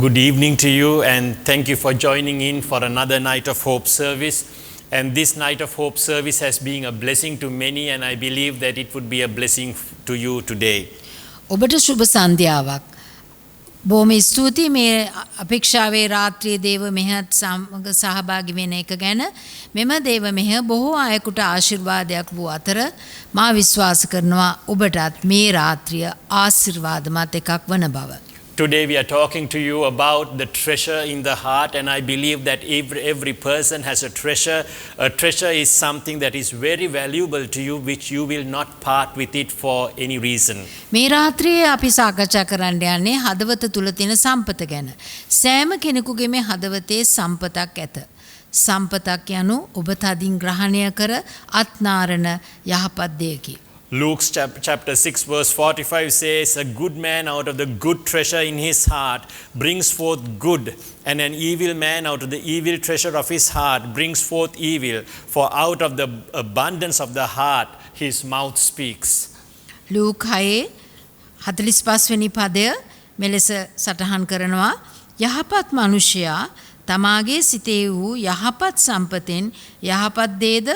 Good evening to you, and thank you for joining in for another Night of Hope service. And this Night of Hope service has been a blessing to many, and I believe that it would be a blessing to you today. ඔබට සුබ සන්ධ්‍යාවක්. බොහොම ස්තුතියි මේ අපේක්ෂාවේ රාත්‍රියේ දේව මෙහෙයත් සමග සහභාගී වෙන එක ගැන. මෙම දේව මෙහෙය බොහෝ අයෙකුට ආශිර්වාදයක් වූ අතර මා විශ්වාස කරනවා ඔබටත් මේ රාත්‍රිය ආශිර්වාදමත් එකක් වන බව. Today we are talking to you about the treasure in the heart, and I believe that every person has a treasure. A treasure is something that is very valuable to you, which you will not part with it for any reason. මේ රාත්‍රියේ අපි සාකච්ඡා කරන්න යන්නේ හදවත තුල තියෙන සම්පත ගැන. සෑම කෙනෙකුගේ මේ හදවතේ සම්පතක් ඇත. සම්පතක් යනු ඔබ තදින් ග්‍රහණය කර අත්නාරණ යහපත් දෙයකි. Luke chapter 6 verse 45 says, "A good man out of the good treasure in his heart brings forth good, and an evil man out of the evil treasure of his heart brings forth evil. For out of the abundance of the heart his mouth speaks." Luke 6:45 වෙනි පදය මෙලෙස සටහන් කරනවා. යහපත් මනුෂ්‍යයා තමාගේ සිතේ වූ යහපත් සම්පතෙන් යහපත් දේද,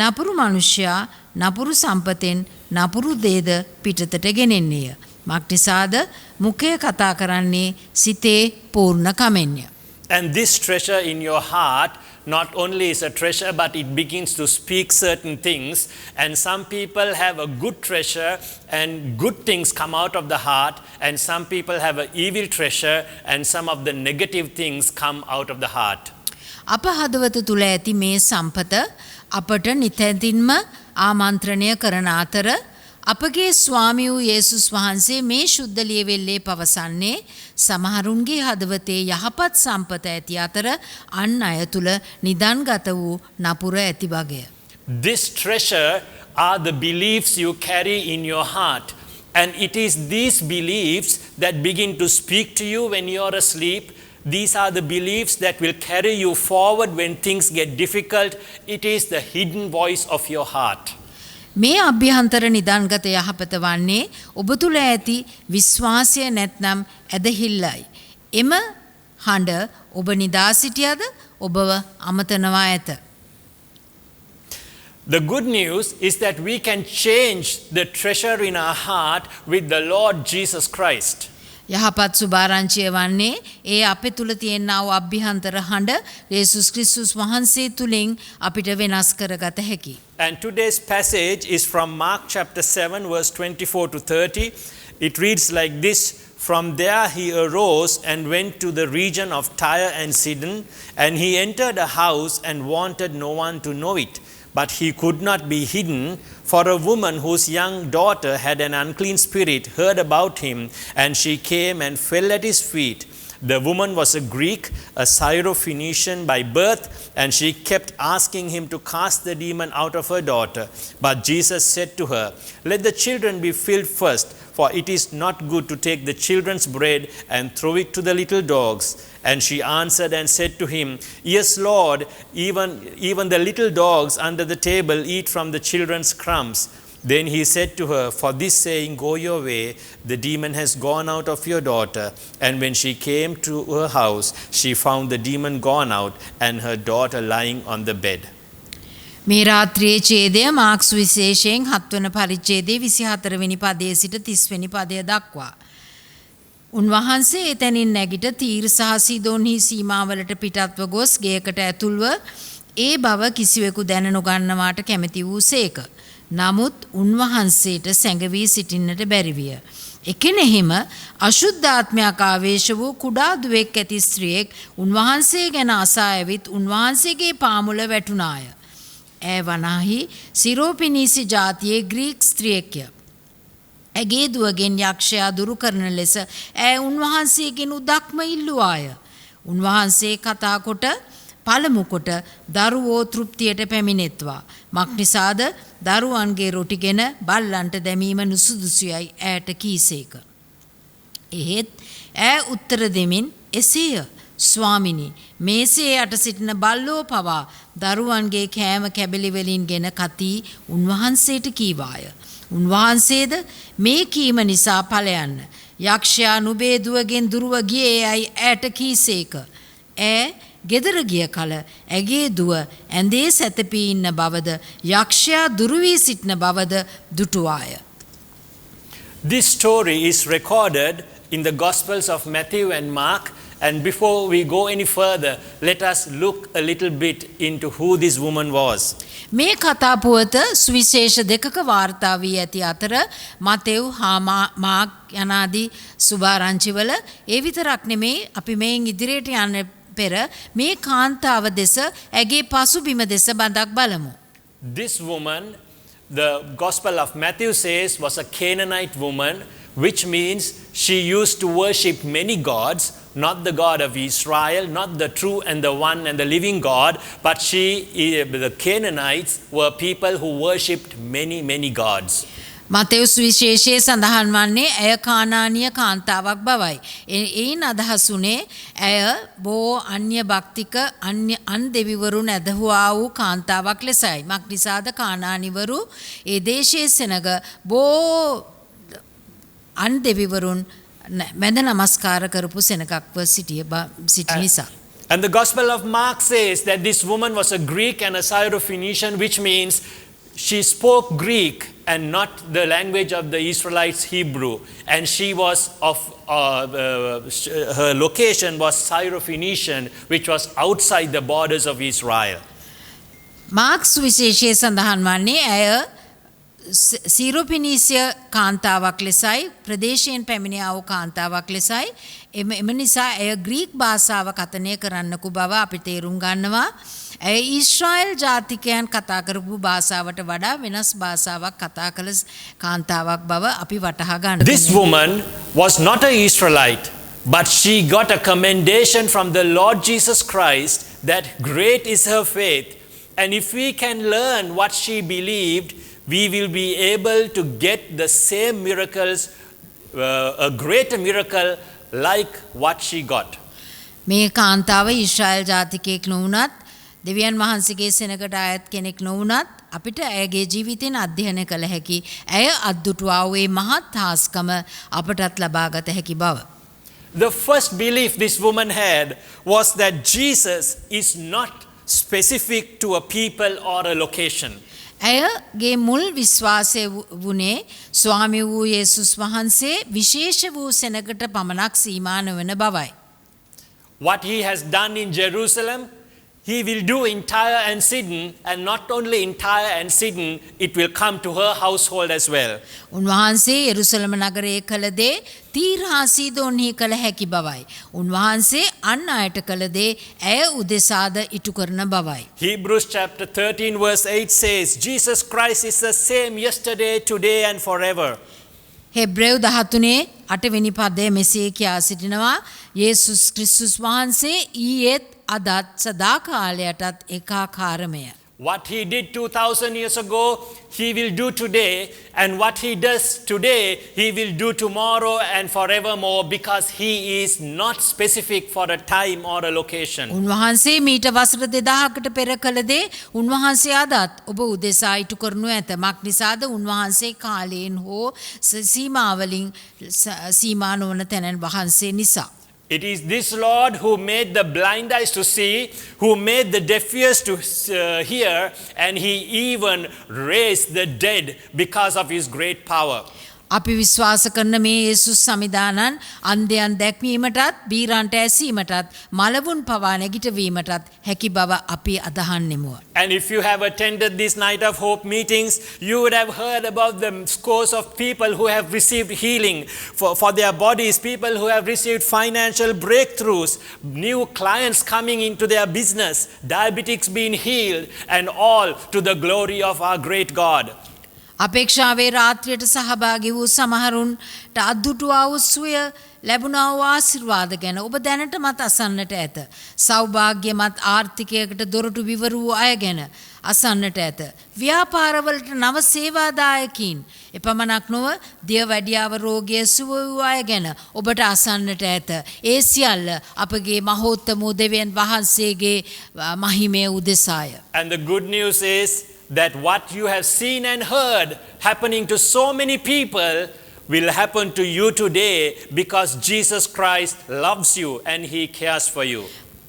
නපුරු මනුෂ්‍යයා නපුරු සම්පතෙන් නපුරු දේද පිටතට ගෙනෙන්නේය. මක්නිසාද මුඛය කතා කරන්නේ සිතේ පූර්ණ කමෙන්ය. And this treasure in your heart not only is a treasure, but it begins to speak certain things. And some people have a good treasure and good things come out of the heart, and some people have an evil treasure and some of the negative things come out of the heart. අප හදවත තුල ඇති මේ සම්පත අපට නිතැතින්ම ආමන්ත්‍රණය කරන අතර අපගේ ස්වාමී වූ යේසුස් වහන්සේ මේ ශුද්ධ ලියවිල්ලේ පවසන්නේ සමහරුන්ගේ හදවතේ යහපත් සම්පත ඇති අතර අන් අය තුල නිදන්ගත වූ නපුර ඇති වගය. This treasure are the beliefs you carry in your heart, and it is these beliefs that begin to speak to you when you are asleep. These are the beliefs that will carry you forward when things get difficult. It is the hidden voice of your heart. මේ අභ්‍යන්තර නිදන්ගත යහපත වන්නේ ඔබ තුල ඇති විශ්වාසය නැත්නම් ඇදහිල්ලයි. එම හඬ ඔබ නිදා සිටියද ඔබව අමතනවා ඇත. The good news is that we can change the treasure in our heart with the Lord Jesus Christ. යහපත් සුභාරංචිය වන්නේ ඒ අපේ තුල තියෙනා වූ අභ්‍යන්තර හඬ යේසුස් ක්‍රිස්තුස් වහන්සේ තුලින් අපිට වෙනස් කරගත හැකි. And today's passage is from Mark chapter 7 verse 24 to 30. It reads like this: "From there he arose and went to the region of Tyre and Sidon, and he entered a house and wanted no one to know it. But he could not be hidden, for a woman whose young daughter had an unclean spirit heard about him, and she came and fell at his feet. The woman was a Greek, a Syrophoenician by birth, and she kept asking him to cast the demon out of her daughter. But Jesus said to her, 'Let the children be filled first, for it is not good to take the children's bread and throw it to the little dogs.' And she answered and said to him, 'Yes, Lord, even the little dogs under the table eat from the children's crumbs.' Then he said to her, 'For this saying, go your way, the demon has gone out of your daughter.' And when she came to her house, she found the demon gone out and her daughter lying on the bed." මේ රාත්‍රියේ ඡේදය Marx විශේෂයෙන් 7 වන පරිච්ඡේදයේ 24 වෙනි පදයේ සිට 30 වෙනි පදය දක්වා. උන්වහන්සේ එතනින් නැගිට තීර් සහ සීදෝන්හි සීමාවලට පිටත්ව ගොස් ගෙයකට ඇතුල්ව ඒ බව කිසිවෙකු දැන නොගන්නවාට කැමැති වූසේක. නමුත් උන්වහන්සේට සැඟවී සිටින්නට බැරි විය. එකෙනෙහිම අශුද්ධාත්මයක් ආවේශ වූ කුඩා දුවෙක් ඇති ස්ත්‍රියෙක් උන්වහන්සේ ගැන අසා ඇවිත් උන්වහන්සේගේ පාමුල වැටුණාය. ඈ වනාහි සිරෝපිනීසි ජාතියේ ග්‍රීක් ස්ත්‍රියෙක්ය. ඇගේ දුවගෙන් යක්ෂයා දුරු කරන ලෙස ඈ උන්වහන්සේගෙන් උදක්ම ඉල්ලුවාය. උන්වහන්සේ කතා කොට පළමු කොට දරුවෝ තෘප්තියට පැමිණෙත්වා. මක්නිසාද දරුවන්ගේ රොටිගෙන බල්ලන්ට දැමීම නුසුදුසුයයි ඈට කීසේක. එහෙත් ඈ උත්තර දෙමින් එසේය ස්වාමිනි, මේසේ යට සිටින බල්ලෝ පවා දරුවන්ගේ කෑම කැබලි වලින් ගෙන කති උන්වහන්සේට කීවාය. උන්වහන්සේද මේ කීම නිසා ඵලයන් යක්ෂයා නුබේ දුවගෙන් දුරව ගියේ යයි ඇයට කීසේක. ඈ ගෙදර ගිය කල ඇගේ දුව ඇඳේ සැතපී ඉන්න බවද යක්ෂයා දුරු වී සිටින බවද දුටුවාය. This story is recorded in the Gospels of Matthew and Mark. And before we go any further, let us look a little bit into who this woman was. මේ කතා පුවත සුවිශේෂ දෙකක වාර්තා වී ඇති අතර මතෙව් හා මාක් යනාදී සුභාරංචිවල ඒ විතරක් නෙමේ අපි මේන් ඉදිරියට යන්න පෙර මේ කාන්තාව දෙස ඇගේ පසුබිම දෙස බඳක් බලමු. This woman, the Gospel of Matthew says, was a Canaanite woman, which means she used to worship many gods, not the God of Israel, not the true and the one and the living God, but the Canaanites were people who worshipped many gods. Matthew සුවිශේෂයේ සඳහන් වන්නේ ඇය කානානීය කාන්තාවක් බවයි. එයින් අදහස් වුණේ ඇය බෝ අන්‍ය භක්තික අන් දෙවිවරුන් ඇදහුවා වූ කාන්තාවක් ලෙසයි. මක්නිසාද කානානිවරු ඒ දේශයේ සෙනග බෝ අන් දෙවිවරුන් මැද නමස්කාර කරපු සෙනගක්ව සිටි නිසා. And the Gospel of Mark says that this woman was a Greek and a Syrophoenician, which means she spoke Greek and not the language of the Israelites, Hebrew. And she was her location was Syrophoenician, which was outside the borders of Israel. Mark සුවිශේෂයේ සඳහන් වන්නේ ඇය සීරෝපිනීසිය කාන්තාවක් ලෙසයි ප්‍රදේශයෙන් පැමිණියා වූ කාන්තාවක් ලෙසයි එම නිසා ඇය ග්‍රීක් භාෂාව කථනය කරන්නකු බව අපි තේරුම් ගන්නවා. ඇය ඊශ්‍රායෙල් ජාතිකයන් කතා කරපු භාෂාවට වඩා වෙනස් භාෂාවක් කතා කළ කාන්තාවක් බව අපි වටහා ගන්න. This woman was not an Israelite, but she got a commendation from the Lord Jesus Christ that great is her faith, and if we can learn what she believed, we will be able to get the same miracles, a greater miracle like what she got. මේ කාන්තාව ඊශ්‍රායෙල් ජාතිකයෙක් නොවුනත් දෙවියන් වහන්සේගේ සෙනගට අයත් කෙනෙක් නොවුනත් අපිට ඇයගේ ජීවිතයෙන් අධ්‍යයනය කළ හැකි ඇය අද්දුටුවා වූ මහත් හාස්කම අපටත් ලබාගත හැකි බව. The first belief this woman had was that Jesus is not specific to a people or a location. ඇයගේ මුල් විශ්වාසය වුණේ ස්වාමි වූ යේසුස් වහන්සේ විශේෂ වූ සෙනගට පමණක් සීමා නොවන බවයි. What he has done in Jerusalem, he will do in Tyre and Sidon, and not only in Tyre and Sidon, it will come to her household as well. උන්වහන්සේ යෙරුසලම නගරයේ කළ දේ තීර් හා සීදෝන්හි කළ හැකි බවයි. උන්වහන්සේ අන් අයට කළ දේ ඇය උදෙසාද ඉටු කරන බවයි. Hebrews chapter 13 verse 8 says, Jesus Christ is the same yesterday, today and forever. Hebrew 13 8වෙනි පදයේ මෙසේ කියා සිටිනවා යේසුස් ක්‍රිස්තුස් වහන්සේ ඊයේත් අදත් සදාකාලයටත් ඒකාකාරමය. What he did 2000 years ago, he will do today, and what he does today, he will do tomorrow and forevermore, because he is not specific for a time or a location. උන්වහන්සේ මීට වසර 2000කට පෙර කළ දේ උන්වහන්සේ අදත් ඔබ උදෙසා ඉටු කරනු ඇත. මක්නිසාද උන්වහන්සේ කාලයෙන් හෝ සීමාවලින් සීමා නොවන තැනන් වහන්සේ නිසා. It is this Lord who made the blind eyes to see, who made the deaf ears to hear, and he even raised the dead because of his great power. අපි විශ්වාස කරන මේ යේසුස් සමිදානන් අන්ධයන් දැක්වීමටත් බීරන්ට ඇසීමටත් මලවුන් පවා නැගිටවීමටත් හැකි බව අපි අදහන්නෙමු. And if you have attended these Night of Hope meetings, you would have heard about the scores of people who have received healing for their bodies, people who have received financial breakthroughs, new clients coming into their business, diabetics being healed, and all to the glory of our great God. අපේක්ෂාවේ රාත්‍රියට සහභාගී වූ සමහරුන්ට අද්දුටුවා වූ සුවය ලැබුණා වූ ආශිර්වාද ගැන ඔබ දැනටමත් අසන්නට ඇත. සෞභාග්‍යමත් ආර්ථිකයකට දොරටු විවර වූ අය ගැන අසන්නට ඇත. ව්‍යාපාරවලට නව සේවාදායකින් එපමණක් නොව දියවැඩියාව රෝගය සුව වූ අය ගැන ඔබට අසන්නට ඇත. ඒ සියල්ල අපගේ මහෝත්තම දෙවියන් වහන්සේගේ මහිමය උදෙසාය. And the good news is that what you have seen and heard happening to so many people will happen to you today because Jesus Christ loves you and he cares for you.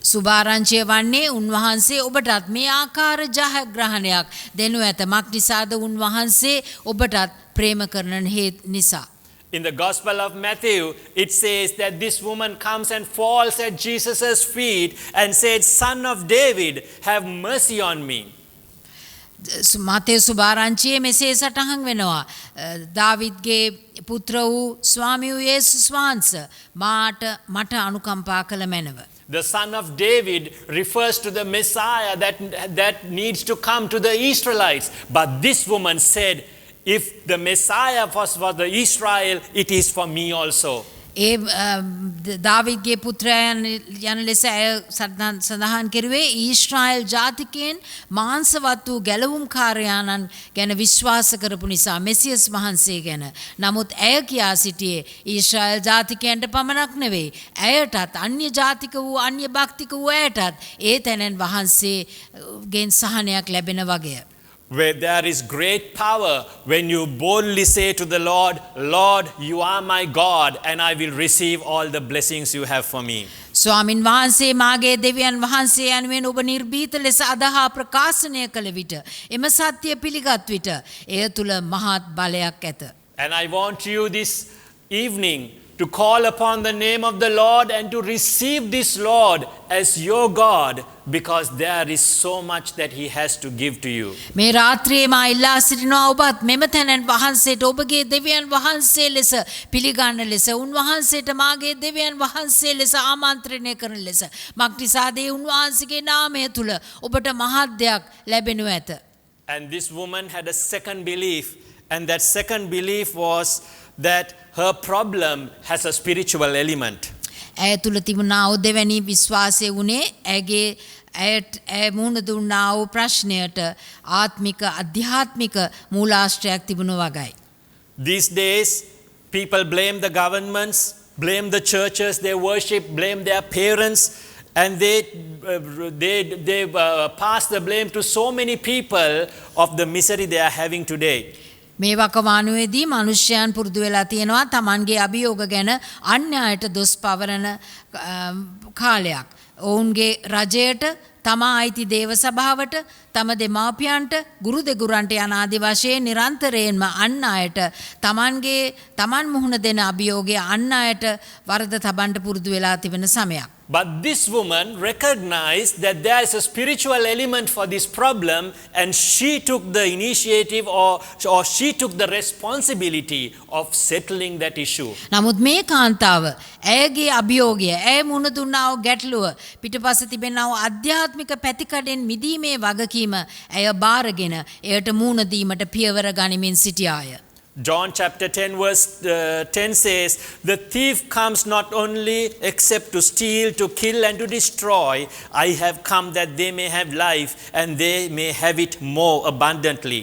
සුභාරංචිය වන්නේ උන්වහන්සේ ඔබටත් මේ ආකාර ජයග්‍රහණයක් දෙනු ඇත. මක් නිසාද උන්වහන්සේ ඔබටත් ප්‍රේම කරන හේතු නිසා. In the Gospel of Matthew, it says that this woman comes and falls at Jesus' feet and said, "Son of David, have mercy on me." මතේ සුභාරංචියේ මෙසේ සටහන් වෙනවා. දාවිද්ගේ පුත්‍ර වූ ස්වාමී වූ යේසුස් වහන්සේ මට අනුකම්පා කළ මැනව. The son of David refers to the Messiah that needs to come to the Israelites. But this woman said, if the Messiah was for the Israel, it is for me also. දාවිද්ගේ පුත්‍රයන් යන ලෙස සඳහන් කෙරුවේ ඊශ්‍රායල් ජාතිකයන් මාංශවත් වූ ගැලවුම් කාර්යානන් ගැන විශ්වාස කරපු නිසා මෙසියස් වහන්සේ ගැන. නමුත් ඇය කියා සිටියේ ඊශ්‍රායල් ජාතිකයන්ට පමණක් නෙවෙයි, ඇයටත් අන්‍ය ජාතික වූ අන්‍ය භක්තික වූ ඇයටත් ඒ තැනන් වහන්සේගෙන් සහනයක් ලැබෙන වගේය. Where there is great power when you boldly say to the Lord, "Lord, you are my God, and I will receive all the blessings you have for me." ස්වාමින් වහන්සේ මාගේ දෙවියන් වහන්සේ යනුවෙන් ඔබ නිර්භීත ලෙස අදහා ප්‍රකාශනය කළ විට එම සත්‍ය පිළිගත් විට එය තුල මහත් බලයක් ඇත. And I want you this evening to call upon the name of the Lord and to receive this Lord as your God, because there is so much that he has to give to you. මේ රාත්‍රියේ මා ඉල්ලා සිටිනවා ඔබත් මෙම තැනන් වහන්සේට ඔබගේ දෙවියන් වහන්සේ ලෙස පිළිගන්න ලෙස, උන්වහන්සේට මාගේ දෙවියන් වහන්සේ ලෙස ආමන්ත්‍රණය කරන ලෙස. මක්නිසාදේ උන්වහන්සේගේ නාමය තුල ඔබට මහත් දෙයක් ලැබෙනු ඇත. And this woman had a second belief, and that second belief was that her problem has a spiritual element. ඇය තුල තිබුණා වූ දෙවැනි විශ්වාසය වුණේ ඇය මුහුණ දුන්නා වූ ප්‍රශ්නයට ආත්මික අධ්‍යාත්මික මූලාශ්‍රයක් තිබුණු වගයි. These days, people blame the governments, blame the churches they worship, blame their parents, and they pass the blame to so many people of the misery they are having today. මේ වකවානුවේදී මිනිස්යන් පුරුදු වෙලා තියෙනවා තමන්ගේ අභියෝග ගැන අන්‍ය අයට දොස් පවරන කාලයක්. ඔවුන්ගේ රජයට, තම අයිති දේව සභාවට, තම දෙමාපියන්ට, ගුරු දෙගුරන්ට යන ආදි වශයෙන් නිරන්තරයෙන්ම අන් අයට තමන් මුහුණ දෙන අභියෝගය අන් අයට වරද තබන්න පුරුදු වෙලා තිබෙන සමයක්. But this woman recognized that there is a spiritual element for this problem, and she took the initiative or she took the responsibility of settling that issue. නමුත් මේ කාන්තාව ඇයගේ අභියෝගය, ඇය මුහුණ දුන්නා වූ ගැටලුව, පිටපස තිබෙනා වූ අධ්‍යාත්මික පැතිකඩෙන් මිදීමේ වගකීම ඇය බාරගෙන එයට මුහුණ දීමට පියවර ගනිමින් සිටියාය. John chapter 10 verse 10 says, "The thief comes not only except to steal, to kill and to destroy. I have come that they may have life and they may have it more abundantly."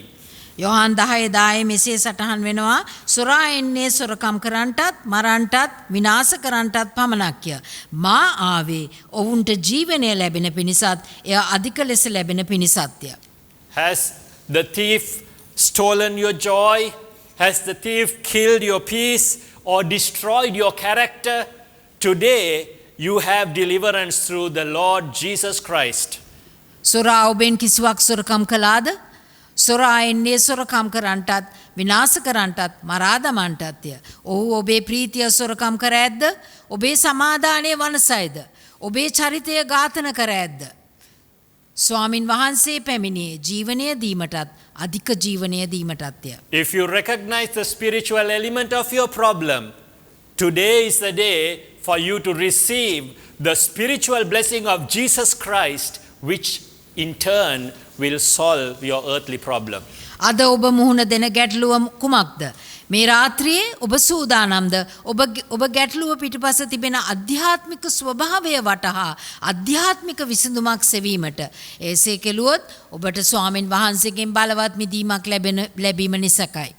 Yohan 10:10 මෙසේ සටහන් වෙනවා, සොරා එන්නේ සොරකම් කරන්නටත්, මරන්නටත්, විනාශ කරන්නටත් පමණක්ය. මා ආවේ ඔවුන්ට ජීවනය ලැබෙන පිණිසත්, එය අධික ලෙස ලැබෙන පිණිසත්ය. Has the thief stolen your joy? Has the thief killed your peace or destroyed your character? Today, you have deliverance through the Lord Jesus Christ. සොරා ඔබෙන් කිසිවක් සොරකම් කළාද? සොරා එන්නේ සොරකම් කරන්නටත්, විනාශ කරන්නටත්, මරා දමන්නටත්ය. ඔහු ඔබේ ප්‍රීතිය සොරකම් කර ඇද්ද? ඔබේ සමාදානය වනසයිද? ඔබේ චරිතය ඝාතන කර ඇද්ද? ස්වාමින් වහන්සේ පැමිණියේ ජීවනය දීමටත්, අධික ජීවනය දීමටත්ය. If you recognize the spiritual element of your problem, today is the day for you to receive the spiritual blessing of Jesus Christ, which in turn will solve your earthly problem. අද ඔබ මුහුණ දෙන ගැටලුව කුමක්ද? මේ රාත්‍රියේ ඔබ සූදානම්ද ඔබ ගැටලුව පිටපස තිබෙන අධ්‍යාත්මික ස්වභාවය වටහා අධ්‍යාත්මික විසඳුමක් සෙවීමට? එසේ කෙළුවොත් ඔබට ස්වාමින් වහන්සේගෙන් බලවත් මිදීමක් ලැබීම නිසායි.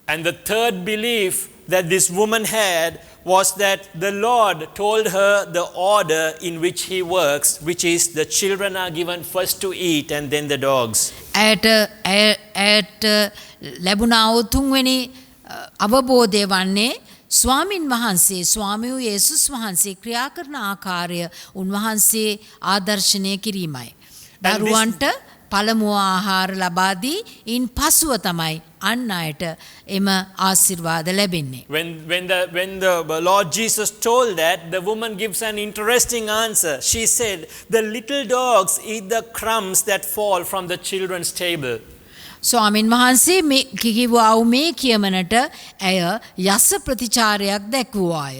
And the third belief that this woman had was that the Lord told her the order in which he works, which is the children are given first to eat and then the dogs. ඇයට ලැබුණා වූ තුන්වෙනි අවබෝධය වන්නේ ස්වාමින් වහන්සේ ස්වාමී වූ යේසුස් වහන්සේ ක්‍රියා කරන ආකාරය උන්වහන්සේ ආදර්ශනය කිරීමයි. දරුවන්ට පළමුව ආහාර ලබා දී ඉන් පසුව තමයි අන් අයට එම ආශිර්වාද ලැබෙන්නේ. When the Lord Jesus told that, the woman gives an interesting answer. She said, "The little dogs eat the crumbs that fall from the children's table." ස්වාමින් වහන්සේ මේ කිව්වා මේ කියමනට ඇය යස ප්‍රතිචාරයක් දැක්වුවාය.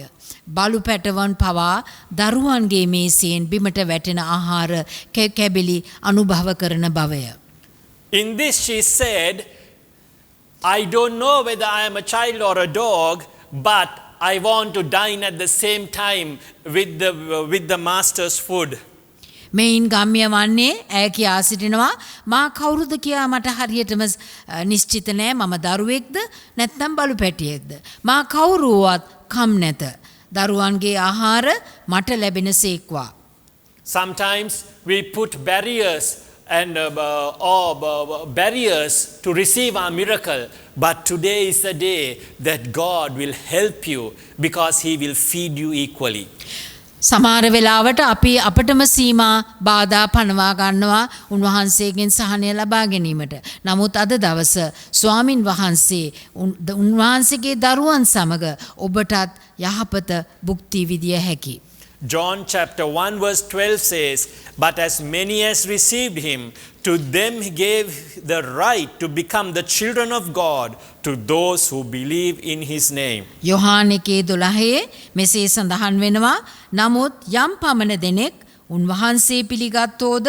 බලු පැටවන් පවා දරුවන්ගේ මේසයෙන් බිමට වැටෙන ආහාර කැබිලි අනුභව කරන බවය. In this she said, "I don't know whether I am a child or a dog, but I want to dine at the same time with the master's food." මෙයින් ගම්‍ය වන්නේ ඇය කියා සිටිනවා මා කවුරුද කියා මට හරියටම නිශ්චිත නෑ මම දරුවෙක්ද නැත්නම් බලු පැටියෙක්ද මා කවුරුවත් කම් නැත දරුවන්ගේ ආහාර මට ලැබෙන සේක්වා. Sometimes we put barriers barriers to receive our miracle, but today is the day that God will help you because he will feed you equally. සමහර වෙලාවට අපි අපටම සීමා බාධා පනවා ගන්නවා උන්වහන්සේගෙන් සහනය ලබා ගැනීමට. නමුත් අද දවස ස්වාමින් වහන්සේ උන්වහන්සේගේ දරුවන් සමග ඔබටත් යහපත භුක්ති විදිය හැකි. John chapter 1 verse 12 says, "But as many as received him, to them he gave the right to become the children of God, to those who believe in his name." යොහාන 1:12 මෙසේ සඳහන් වෙනවා නමුත් යම් පමණ දෙනෙක් උන්වහන්සේ පිළිගත්තෝද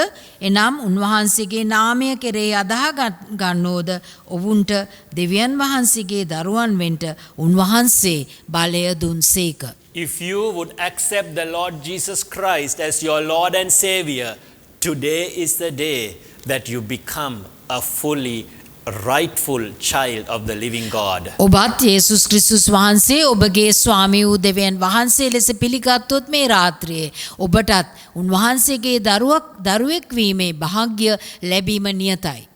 එනම් උන්වහන්සේගේ නාමය කෙරෙහි අදහා ගන්නෝද ඔවුන්ට දෙවියන් වහන්සේගේ දරුවන් වෙන්ට උන්වහන්සේ බලය දුන්සේක. If you would accept the Lord Jesus Christ as your Lord and Savior, today is the day that you become a fully rightful child of the living God. ඔබත් යේසුස් ක්‍රිස්තුස් වහන්සේ ඔබගේ ස්වාමී වූ දෙවියන් වහන්සේ ලෙස පිළිගත්තොත් මේ රාත්‍රියේ ඔබටත් උන්වහන්සේගේ දරුවෙක් වීමේ භාග්‍ය ලැබීම නියතයි.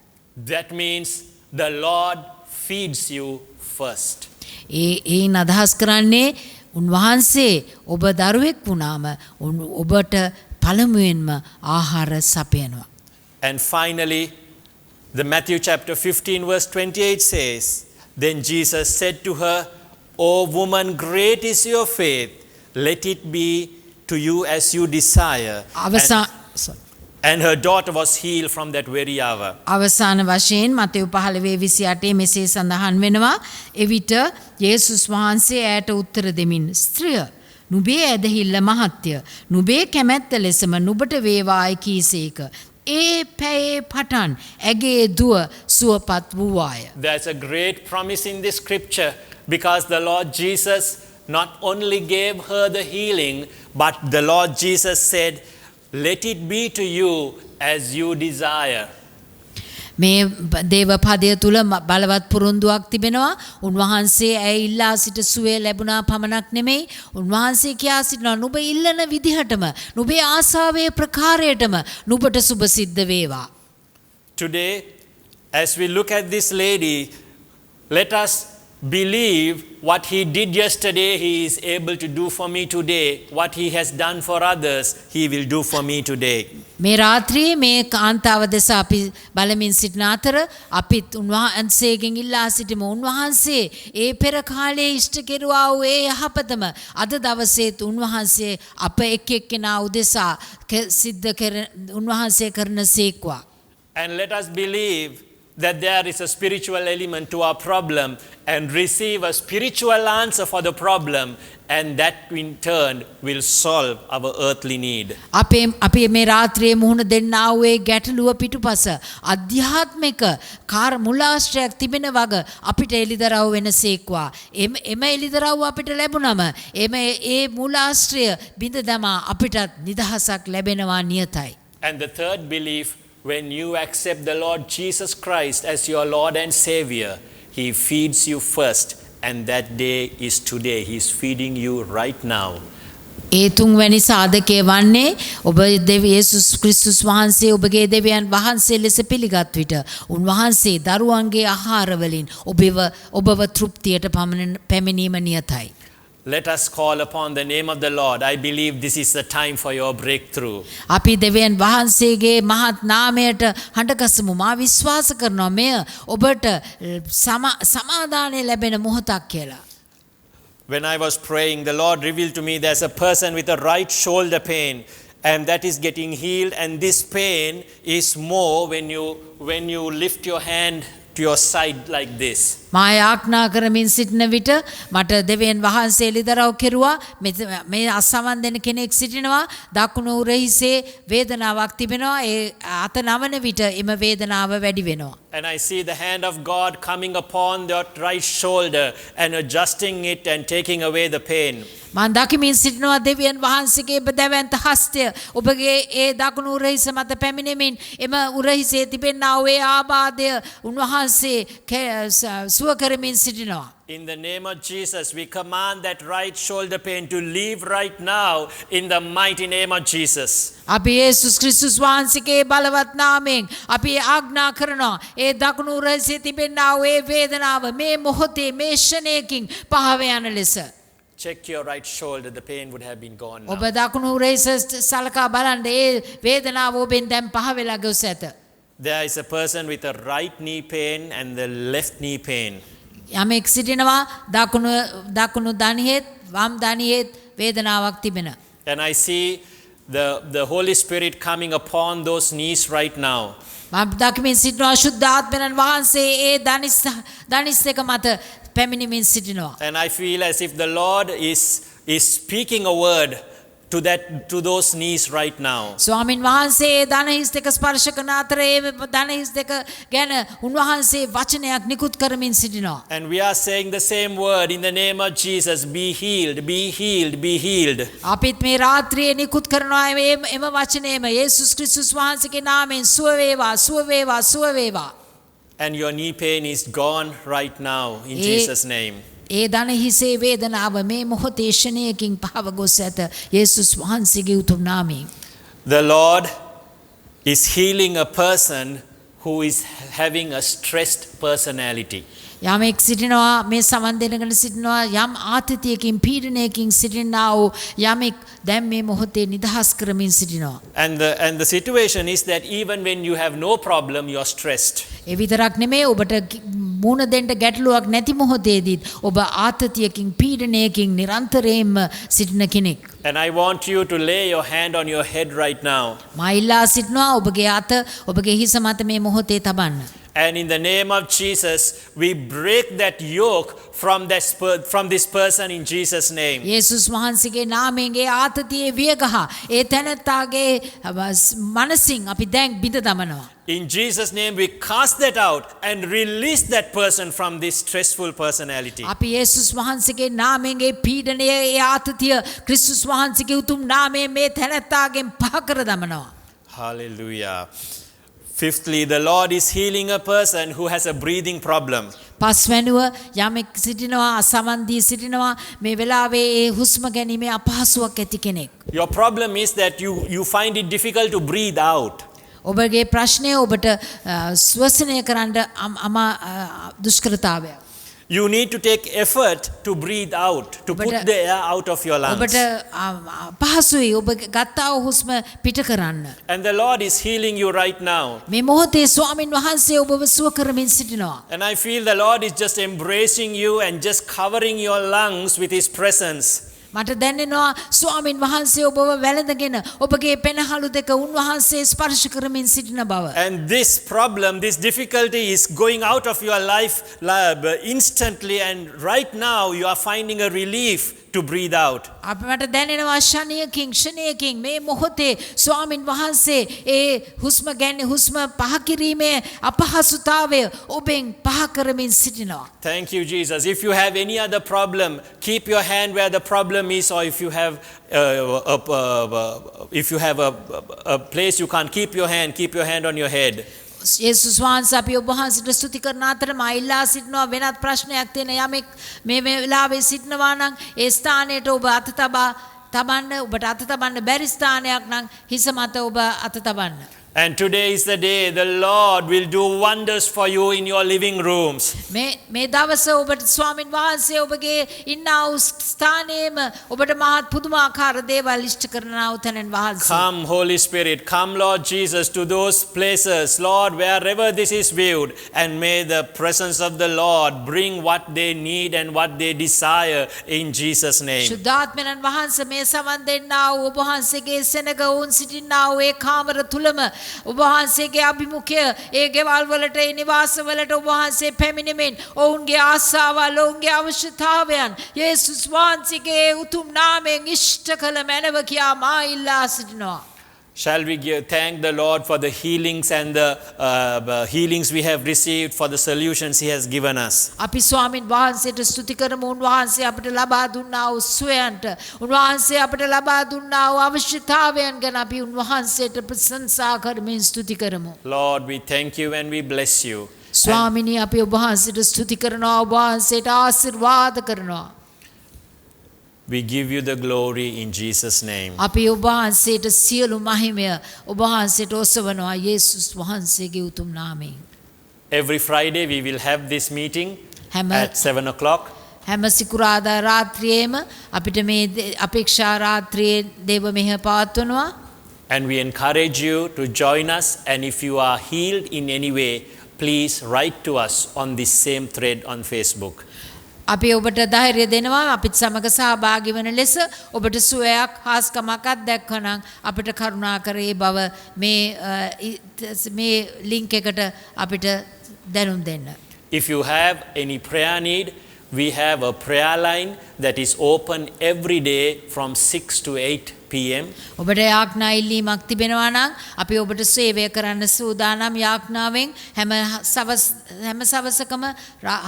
That means the Lord feeds you first. ඒන් අදහස් කරන්නේ උන්වහන්සේ ඔබ දරුවෙක් වුණාම ඔබට පළමුවෙන්ම ආහාර සපයනවා. And finally, the Matthew chapter 15 verse 28 says, "Then Jesus said to her, O woman, great is your faith. Let it be to you as you desire." And her daughter was healed from that very hour. අවසාන වශයෙන් Matthew 15:28 මෙසේ සඳහන් වෙනවා එවිට යේසුස් වහන්සේ ඇයට උත්තර දෙමින් ස්ත්‍රිය නුඹේ ඇදහිල්ල මහත්ය නුඹේ කැමැත්ත ලෙසම නුඹට වේවායි කීසේක ඒ පැයේ පටන් ඇගේ දුව සුවපත් වූවාය. There's a great promise in this scripture because the Lord Jesus not only gave her the healing, but the Lord Jesus said, "Let it be to you as you desire." මේ දේව පදය තුල බලවත් පුරුන්දුවක් තිබෙනවා. උන්වහන්සේ ඇය ඉල්ලා සිට සුවය ලැබුණා පමණක් නෙමෙයි. උන්වහන්සේ කියා සිටිනවා නුඹ ඉල්ලන විදිහටම නුඹේ ආසාවේ ප්‍රකාරයටම නුඹට සුබ සිද්ධ වේවා. Today, as we look at this lady, let us believe what he did yesterday, he is able to do for me today. What he has done for others, he will do for me today. මේ රාත්‍රියේ මේ කාන්තාව දෙස අපි බලමින් සිටින අතර අපිත් උන්වහන්සේගෙන් ඉල්ලා සිටිමු. උන්වහන්සේ ඒ පෙර කාලයේ ඉෂ්ට කෙරුවා වූ ඒ යහපතම අද දවසේත් උන්වහන්සේ අප එක් එක්කෙනා උදෙසා සිද්ධ කරන උන්වහන්සේ කරන සේක්වා. And let us believe that there is a spiritual element to our problem and receive a spiritual answer for the problem, and that in turn will solve our earthly need. අපි මේ රාත්‍රියේ මුහුණ දෙන්නා වූ ඒ ගැටලුව පිටුපස අධ්‍යාත්මික මුලාශ්‍රයක් තිබෙන වග අපිට එළිදරව් වෙනසේක්වා. එම එළිදරව් අපිට ලැබුණම ඒ මුලාශ්‍රය බිඳ දමා අපිටත් නිදහසක් ලැබෙනවා නියතයි. And the third belief, when you accept the Lord Jesus Christ as your Lord and Savior, he feeds you first, and that day is today. He is feeding you right now. ඒ තුන්වැනි සාධකය වන්නේ ඔබ යේසුස් ක්‍රිස්තුස් වහන්සේ ඔබගේ දෙවියන් වහන්සේ ලෙස පිළිගත් විට උන්වහන්සේ දරුවන්ගේ ආහාර වලින් ඔබව තෘප්තියට පැමිණීම නියතයි. Let us call upon the name of the Lord. I believe this is the time for your breakthrough. අපි දෙවියන් වහන්සේගේ මහත් නාමයට හඬගසමු. මා විශ්වාස කරනවා මෙය ඔබට සමාදානය ලැබෙන මොහොතක් කියලා. When I was praying, the Lord revealed to me there's a person with a right shoulder pain, and that is getting healed, and this pain is more when you lift your hand to your side like this. මා යාඥා කරමින් සිටින විට මට දෙවියන් වහන්සේ එළිදරව් කෙරුවා. මේ අසමන් දෙන කෙනෙක් සිටිනවා. දකුණු උරහිසේ වේදනාවක් තිබෙනවා. ඒ අත නවන විට එම වේදනාව වැඩි වෙනවා. And I see the hand of God coming upon that right shoulder and adjusting it and taking away the pain. මා දකිමින් සිටිනවා දෙවියන් වහන්සේගේ බදවන්ත හස්තය ඔබගේ ඒ දකුණු උරහිස මත පැමිණෙමින් එම උරහිසේ තිබෙනා වූ ඒ ආබාධය උන්වහන්සේ සුව කරමින් සිටිනවා. In the name of Jesus, we command that right shoulder pain to leave right now in the mighty name of Jesus. අපි යේසුස් ක්‍රිස්තුස් වහන්සේගේ බලවත් නාමයෙන් අපි ආඥා කරනවා ඒ දකුණු උරහිසේ තිබෙනා වූ ඒ වේදනාව මේ මොහොතේ මේ ක්ෂණයකින් පහව යන ලෙස. Check your right shoulder, the pain would have been gone ඔබ now. දකුණු උරහිස සලකා බලන්න ඒ වේදනාව ඔබෙන් දැන් පහ වෙලා ගොස් ඇත. There is a person with a right knee pain and the left knee pain. යමෙක් සිටිනවා දකුණු දණහිත් වම් දණහිත් වේදනාවක් තිබෙන. And I see the Holy Spirit coming upon those knees right now. මම දකිමින් සිටිනවා ශුද්ධ ආත්මයන් වහන්සේ ඒ දණහිස් දෙක මත පැමිණෙමින් සිටිනවා. And I feel as if the Lord is speaking a word to those knees right now. ස්වාමින් වහන්සේ දණහිස් දෙක ස්පර්ශ කරන අතර ඒ දණහිස් දෙක ගැන උන්වහන්සේ වචනයක් නිකුත් කරමින් සිටිනවා. And we are saying the same word in the name of Jesus, be healed, be healed, be healed. අපිත් මේ රාත්‍රියේ නිකුත් කරනවා එම වචනයම යේසුස් ක්‍රිස්තුස් වහන්සේගේ නාමයෙන් සුව වේවා සුව වේවා සුව වේවා. And your knee pain is gone right now in Jesus' name. ඒ දණහිසේ වේදනාව මේ මොහොතේ ක්ෂණයකින් පහව ගොස් ඇත යේසුස් වහන්සේගේ උතුම් නාමයෙන්. The Lord is healing a person who is having a stressed personality. යමෙක් සිටිනවා මේ සමන් දෙනගෙන සිටිනවා යම් ආතතියකින් පීඩනයකින් සිටිනා වූ යමෙක් දැන් මේ මොහොතේ නිදහස් කරමින් සිටිනවා. And the situation is that even when you have no problem, you are stressed. ඒ විතරක් නෙමෙයි ඔබට මුණ දෙන්න ගැටලුවක් නැති මොහොතේදීත් ඔබ ආතතියකින් පීඩනයකින් නිරන්තරයෙන්ම සිටින කෙනෙක්. And I want you to lay your hand on your head right now. මා ඉල්ලා සිටිනවා ඔබගේ අත ඔබගේ හිස මත මේ මොහොතේ තබන්න. And in the name of Jesus, we break that yoke from this person in Jesus' name. යේසුස් වහන්සේගේ නාමයෙන් ඒ ආතතියේ වියගහ ඒ තැනැත්තාගේ මනසින් අපි දැන් බිඳ දමනවා. In Jesus' name, we cast that out and release that person from this stressful personality. අපි යේසුස් වහන්සේගේ නාමයෙන් ඒ පීඩනය ඒ ආතතිය ක්‍රිස්තුස් වහන්සේගේ උතුම් නාමයෙන් මේ තැනැත්තාගෙන් පහ කර දමනවා. Hallelujah. Fifthly, the Lord is healing a person who has a breathing problem. පස්වැනුව යමෙක් සිටිනවා අසමන් දී සිටිනවා මේ වෙලාවේ ඒ හුස්ම ගැනීමේ අපහසුයක් ඇති කෙනෙක්. Your problem is that you find it difficult to breathe out. ඔබගේ ප්‍රශ්නය ඔබට ස්වසනය කරන්න දුෂ්කරතාවයක්. You need to take effort to breathe out, to put the air out of your lungs. ඔබට පහසුයි ඔබ ගත්තා වූ හුස්ම පිට කරන්න. And the Lord is healing you right now. මේ මොහොතේ ස්වාමින් වහන්සේ ඔබව සුව කරමින් සිටිනවා. And I feel the Lord is just embracing you and just covering your lungs with His presence. මට දැනෙනවා ස්වාමින් වහන්සේ ඔබව වැළඳගෙන ඔබගේ පෙනහළු දෙක උන්වහන්සේ ස්පර්ශ කරමින් සිටින බව. And this problem, this difficulty is going out of your life instantly, and right now you are finding a relief to breathe out. අපට දැනෙනවා ක්ෂණයකින් මේ මොහොතේ ස්වාමින් වහන්සේ ඒ හුස්ම පහ කිරීමේ අපහසුතාවය ඔබෙන් පහ කරමින් සිටිනවා. Thank you, Jesus. If you have any other problem, keep your hand where the problem is, or if you have a place you can't keep your hand on your head. යේසුස් වහන්සේ අපි ඔබ වහන්සේට ස්තුති කරන අතර මා ඉල්ලා සිටිනවා වෙනත් ප්‍රශ්නයක් තියෙන යමෙක් මේ වෙලාවේ සිටිනවා නම් ඒ ස්ථානයට ඔබ අත තබන්න ඔබට අත තබන්න බැරි ස්ථානයක් නම් හිස මත ඔබ අත තබන්න. And today is the day the Lord will do wonders for you in your living rooms. මේ දවස ඔබට ස්වාමින් වහන්සේ ඔබගේ ඉන්නා වූ ස්ථානයේම ඔබට මහත් පුදුමාකාර දේවල් ඉෂ්ට කරනා වූ තැනන් වහන්සේ. Come, Holy Spirit, come, Lord Jesus, to those places, Lord, wherever this is viewed, and may the presence of the Lord bring what they need and what they desire in Jesus' name. ශුද්ධාත්මයන් වහන්සේ මේ සමන් දෙන්නා වූ ඔබ වහන්සේගේ සෙනග වුන් සිටින්නා වූ ඒ කාමර තුලම ඔබ වහන්සේගේ අභිමුඛය ඒ ගෙවල් වලට ඒ නිවාස වලට ඔබ වහන්සේ පැමිණෙමින් ඔවුන්ගේ ආසාවල් ඔවුන්ගේ අවශ්‍යතාවයන් යේසුස් වහන්සේගේ උතුම් නාමයෙන් ඉෂ්ට කළ මැනව කියා මා ඉල්ලා සිටිනවා. Shall we thank the Lord for the healings and the healings we have received, for the solutions He has given us? අපි ස්වාමින් වහන්සේට ස්තුති කරමු. උන්වහන්සේ අපට ලබා දුන්නා වූ සුවයන්ට, උන්වහන්සේ අපට ලබා දුන්නා වූ අවශ්‍යතාවයන් ගැන අපි උන්වහන්සේට ප්‍රශංසා කරමින් ස්තුති කරමු. Lord, we thank you and we bless you. ස්වාමිනී අපි ඔබ වහන්සේට ස්තුති කරනවා, ඔබ වහන්සේට ආශිර්වාද කරනවා. We give you the glory in Jesus' name. අපි ඔබ වහන්සේට සියලු මහිමය ඔබ වහන්සේට ඔසවනවා යේසුස් වහන්සේගේ උතුම් නාමයෙන්. Every Friday we will have this meeting at 7 o'clock. හැම සිකුරාදා රාත්‍රියේම අපිට මේ අපේක්ෂා රාත්‍රියේ දේව මෙහෙය පවත්වනවා. And we encourage you to join us, and if you are healed in any way, please write to us on this same thread on Facebook. අපි ඔබට ධෛර්යය දෙනවා අපිත් සමග සහභාගී වන ලෙස ඔබට සුවයක් හාස්කමක් අත්දැක්කනම් අපිට කරුණාකර ඒ බව මේ ලින්ක් එකට අපිට දැනුම් දෙන්න. If you have any prayer need, we have a prayer line that is open every day from 6 to 8 p.m. ඔබට යාඥා ඉල්ලීමක් තිබෙනවා නම් අපි ඔබට සේවය කරන්න සූදානම් යාඥාවෙන් හැම සවසකම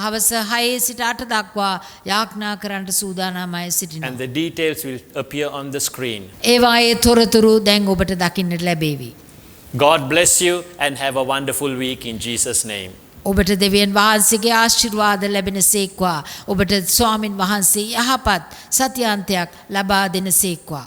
හවස 6 සිට 8 දක්වා යාඥා කරන්න සූදානම්යි සිටිනවා. And the details will appear on the screen. ඒවායේ තොරතුරු දැන් ඔබට දකින්නට ලැබේවි. God bless you and have a wonderful week in Jesus' name. ඔබට දෙවියන් වහන්සේගේ ආශිර්වාද ලැබෙන සේක්වා. ඔබට ස්වාමින් වහන්සේ යහපත් සත්‍යාන්තයක් ලබා දෙන සේක්වා.